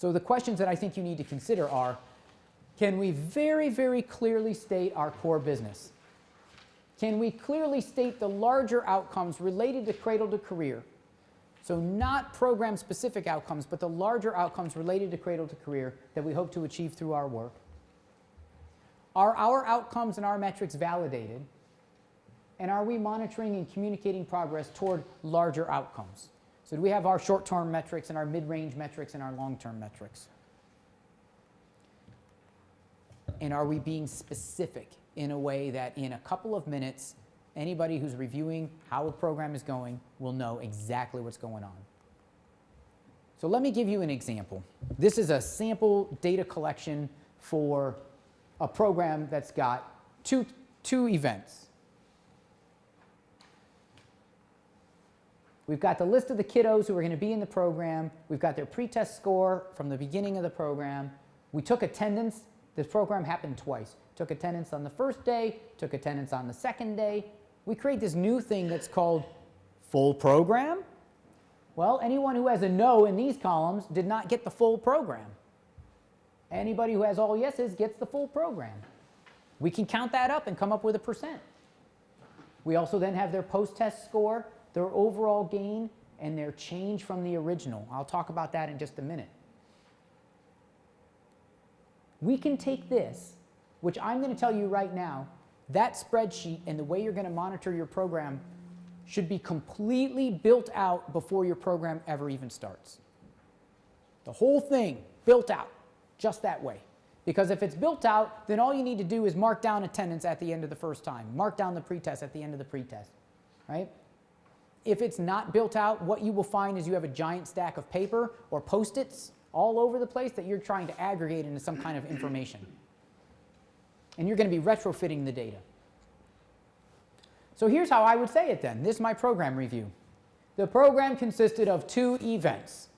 So the questions that I think you need to consider are, can we very, very clearly state our core business? Can we clearly state the larger outcomes related to cradle to career? So not program-specific outcomes, but the larger outcomes related to cradle to career that we hope to achieve through our work. Are our outcomes and our metrics validated? And are we monitoring and communicating progress toward larger outcomes? So do we have our short-term metrics and our mid-range metrics and our long-term metrics? And are we being specific in a way that in a couple of minutes, anybody who's reviewing how a program is going will know exactly what's going on? So let me give you an example. This is a sample data collection for a program that's got two events. We've got the list of the kiddos who are going to be in the program. We've got their pretest score from the beginning of the program. We took attendance. This program happened twice. Took attendance on the first day, took attendance on the second day. We create this new thing that's called full program. Well, anyone who has a no in these columns did not get the full program. Anybody who has all yeses gets the full program. We can count that up and come up with a percent. We also then have their post-test score, their overall gain, and their change from the original. I'll talk about that in just a minute. We can take this, which I'm going to tell you right now, that spreadsheet and the way you're going to monitor your program should be completely built out before your program ever even starts. The whole thing built out just that way. Because if it's built out, then all you need to do is mark down attendance at the end of the first time, mark down the pretest at the end of the pretest, right? If it's not built out, what you will find is you have a giant stack of paper or Post-its all over the place that you're trying to aggregate into some kind of information. And you're going to be retrofitting the data. So here's how I would say it then. This is my program review. The program consisted of 2 events.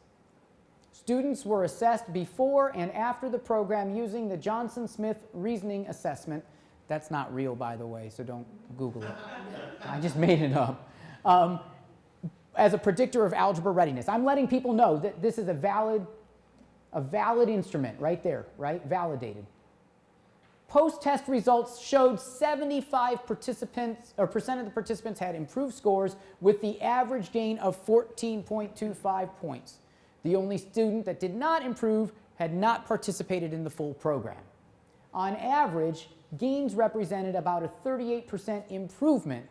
Students were assessed before and after the program using the Johnson-Smith reasoning assessment. That's not real, by the way, so don't Google it. I just made it up. As a predictor of algebra readiness. I'm letting people know that this is a valid instrument right there, right? Validated. Post-test results showed 75% of the participants had improved scores with the average gain of 14.25 points. The only student that did not improve had not participated in the full program. On average, gains represented about a 38% improvement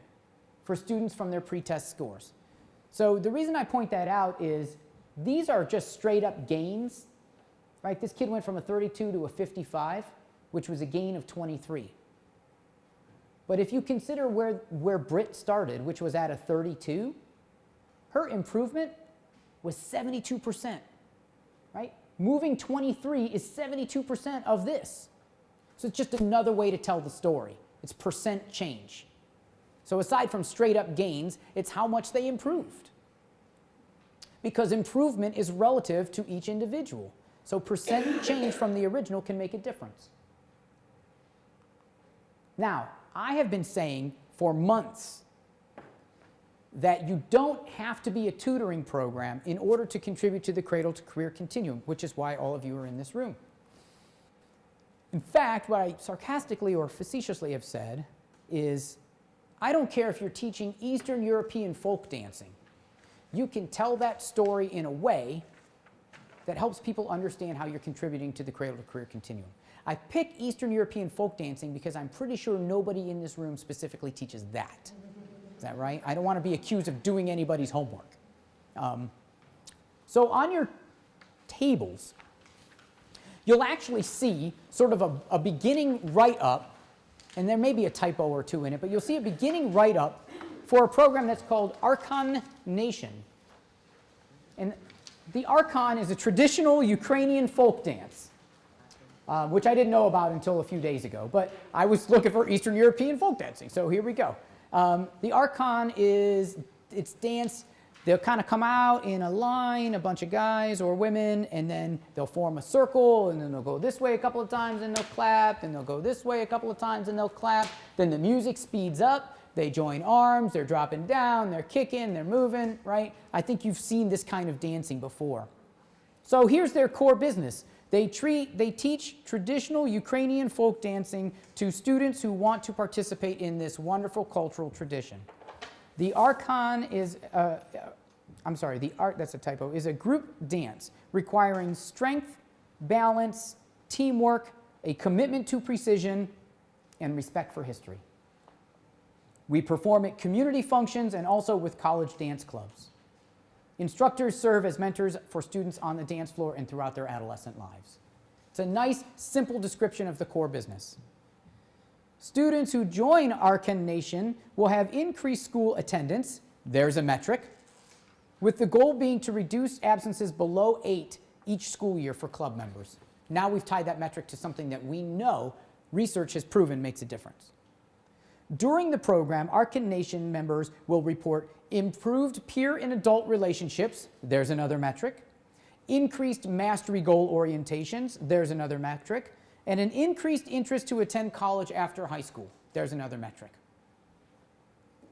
for students from their pretest scores. So the reason I point that out is these are just straight up gains, right? This kid went from a 32 to a 55, which was a gain of 23. But if you consider where Britt started, which was at a 32, her improvement was 72%, right? Moving 23 is 72% of this. So it's just another way to tell the story. It's percent change. So aside from straight up gains, it's how much they improved. Because improvement is relative to each individual. So percent change from the original can make a difference. Now, I have been saying for months that you don't have to be a tutoring program in order to contribute to the cradle to career continuum, which is why all of you are in this room. In fact, what I sarcastically or facetiously have said is, I don't care if you're teaching Eastern European folk dancing. You can tell that story in a way that helps people understand how you're contributing to the cradle to career continuum. I pick Eastern European folk dancing because I'm pretty sure nobody in this room specifically teaches that. Is that right? I don't want to be accused of doing anybody's homework. So on your tables, you'll actually see sort of a beginning write-up, and there may be a typo or two in it, but you'll see a beginning write-up for a program that's called Arkan Nation. And the Arkan is a traditional Ukrainian folk dance, which I didn't know about until a few days ago. But I was looking for Eastern European folk dancing, so here we go. The Arkan it's dance. They'll kind of come out in a line, a bunch of guys or women, and then they'll form a circle, and then they'll go this way a couple of times, and they'll clap, and they'll go this way a couple of times, and they'll clap. Then the music speeds up. They join arms. They're dropping down. They're kicking. They're moving, right? I think you've seen this kind of dancing before. So here's their core business. They teach traditional Ukrainian folk dancing to students who want to participate in this wonderful cultural tradition. The Arkan is, that's a typo, is a group dance requiring strength, balance, teamwork, a commitment to precision, and respect for history. We perform at community functions and also with college dance clubs. Instructors serve as mentors for students on the dance floor and throughout their adolescent lives. It's a nice, simple description of the core business. Students who join Arkan Nation will have increased school attendance, there's a metric, with the goal being to reduce absences below 8 each school year for club members. Now we've tied that metric to something that we know research has proven makes a difference. During the program, Arkan Nation members will report improved peer and adult relationships, there's another metric, increased mastery goal orientations, there's another metric, and an increased interest to attend college after high school, there's another metric.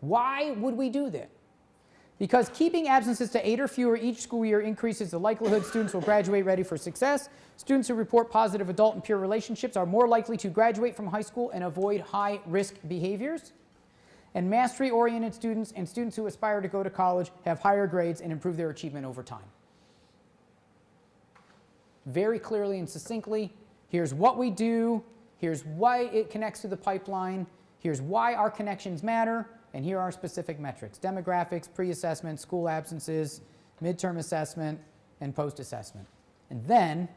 Why would we do that? Because keeping absences to 8 or fewer each school year increases the likelihood students will graduate ready for success. Students who report positive adult and peer relationships are more likely to graduate from high school and avoid high-risk behaviors. And mastery-oriented students and students who aspire to go to college have higher grades and improve their achievement over time. Very clearly and succinctly, here's what we do, here's why it connects to the pipeline, here's why our connections matter, and here are specific metrics: demographics, pre-assessment, school absences, midterm assessment, and post-assessment. And then,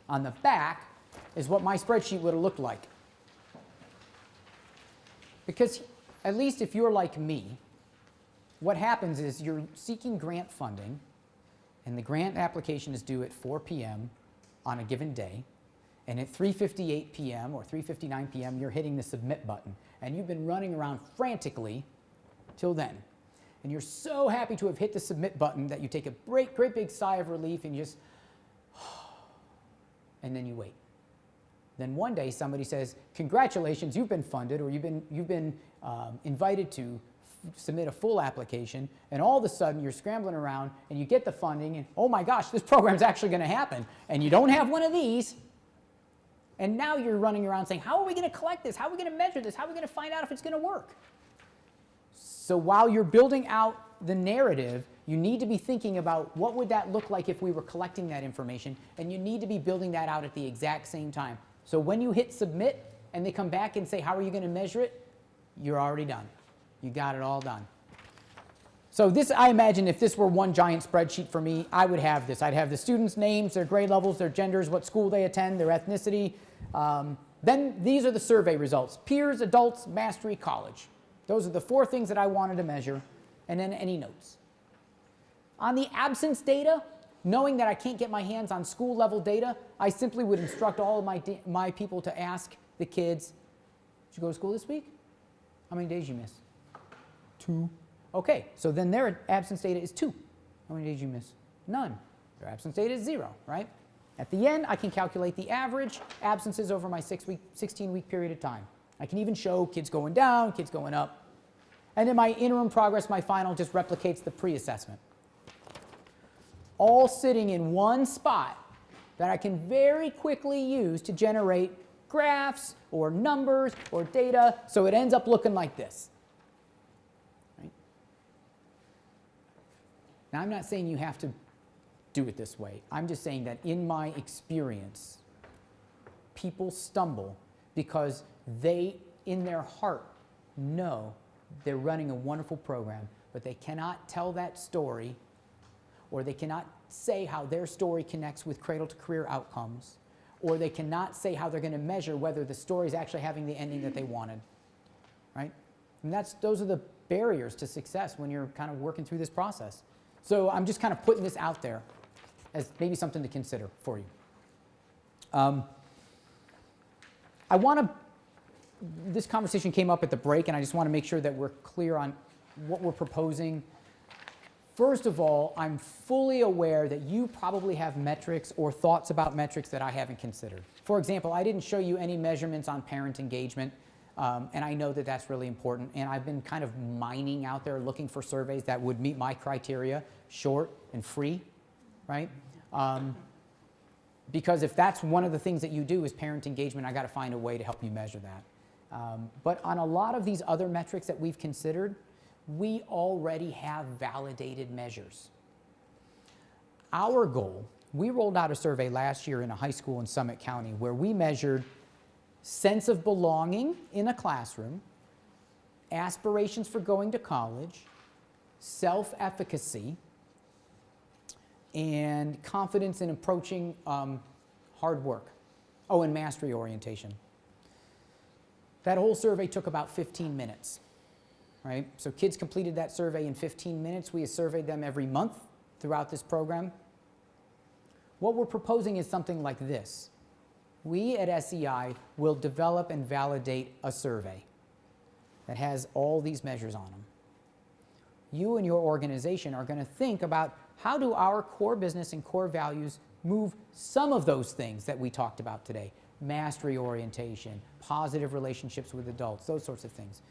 on the back, is what my spreadsheet would have looked like. Because, at least if you're like me, what happens is you're seeking grant funding, and the grant application is due at 4 p.m. on a given day, and at 3:58 p.m. or 3:59 p.m. you're hitting the submit button, and you've been running around frantically till then. And you're so happy to have hit the submit button that you take a great big sigh of relief and you just, and then you wait. Then one day somebody says, congratulations, you've been funded, or you've been invited to submit a full application, and all of a sudden you're scrambling around and you get the funding and, oh my gosh, this program's actually going to happen, and you don't have one of these. And now you're running around saying, how are we going to collect this? How are we going to measure this? How are we going to find out if it's going to work? So while you're building out the narrative, you need to be thinking about what would that look like if we were collecting that information, and you need to be building that out at the exact same time. So when you hit submit and they come back and say, how are you going to measure it? You're already done. You got it all done. So this, I imagine if this were one giant spreadsheet for me, I would have this. I'd have the students' names, their grade levels, their genders, what school they attend, their ethnicity. Then these are the survey results: peers, adults, mastery, college. Those are the 4 things that I wanted to measure, and then any notes. On the absence data, knowing that I can't get my hands on school level data, I simply would instruct all of my people to ask the kids, did you go to school this week? How many days you miss? 2. Okay, so then their absence data is 2. How many days you miss? None. Their absence data is 0, right? At the end, I can calculate the average absences over my 16-week period of time. I can even show kids going down, kids going up. And then my interim progress, my final, just replicates the pre-assessment. All sitting in one spot that I can very quickly use to generate graphs or numbers or data, so it ends up looking like this. Right? Now, I'm not saying you have to do it this way. I'm just saying that in my experience, people stumble because they, in their heart, know they're running a wonderful program, but they cannot tell that story, or they cannot say how their story connects with cradle-to-career outcomes, or they cannot say how they're going to measure whether the story is actually having the ending that they wanted, right? And those are the barriers to success when you're kind of working through this process. So I'm just kind of putting this out there as maybe something to consider for you. This conversation came up at the break, and I just want to make sure that we're clear on what we're proposing. First of all, I'm fully aware that you probably have metrics or thoughts about metrics that I haven't considered. For example, I didn't show you any measurements on parent engagement, and I know that that's really important, and I've been kind of mining out there looking for surveys that would meet my criteria, short and free. right? Because if that's one of the things that you do is parent engagement, I got to find a way to help you measure that. But on a lot of these other metrics that we've considered, we already have validated measures. Our goal, we rolled out a survey last year in a high school in Summit County where we measured sense of belonging in a classroom, aspirations for going to college, self-efficacy, and confidence in approaching hard work. Oh, and mastery orientation. That whole survey took about 15 minutes, right? So kids completed that survey in 15 minutes. We have surveyed them every month throughout this program. What we're proposing is something like this. We at SEI will develop and validate a survey that has all these measures on them. You and your organization are going to think about how do our core business and core values move some of those things that we talked about today. Mastery orientation, positive relationships with adults, those sorts of things.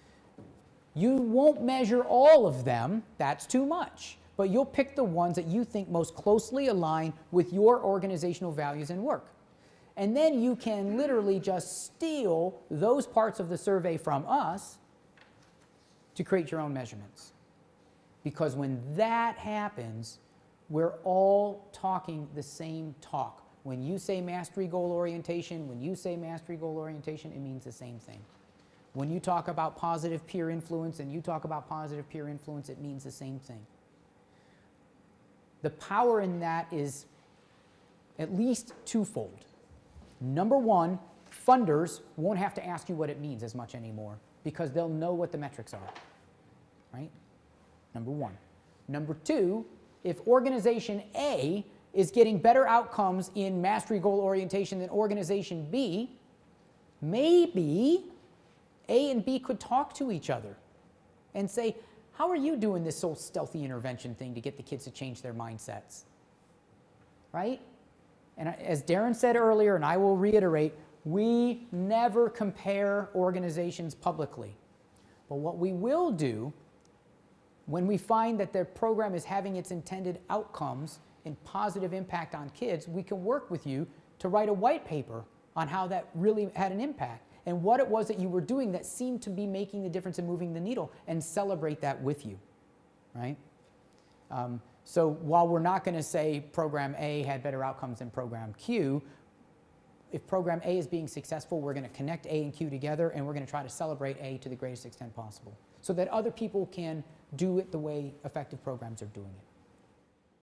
You won't measure all of them, that's too much. But you'll pick the ones that you think most closely align with your organizational values and work. And then you can literally just steal those parts of the survey from us to create your own measurements. Because when that happens, we're all talking the same talk. When you say mastery goal orientation, it means the same thing. When you talk about positive peer influence and you talk about positive peer influence, it means the same thing. The power in that is at least twofold. Number one, funders won't have to ask you what it means as much anymore because they'll know what the metrics are, right? Number one. Number two, if organization A is getting better outcomes in mastery goal orientation than organization B, maybe A and B could talk to each other and say, how are you doing this whole stealthy intervention thing to get the kids to change their mindsets? Right? And as Darren said earlier, and I will reiterate, we never compare organizations publicly. But what we will do when we find that their program is having its intended outcomes and positive impact on kids, we can work with you to write a white paper on how that really had an impact and what it was that you were doing that seemed to be making the difference and moving the needle, and celebrate that with you, right? So while we're not going to say program A had better outcomes than program Q, if program A is being successful, we're going to connect A and Q together, and we're going to try to celebrate A to the greatest extent possible so that other people can do it the way effective programs are doing it.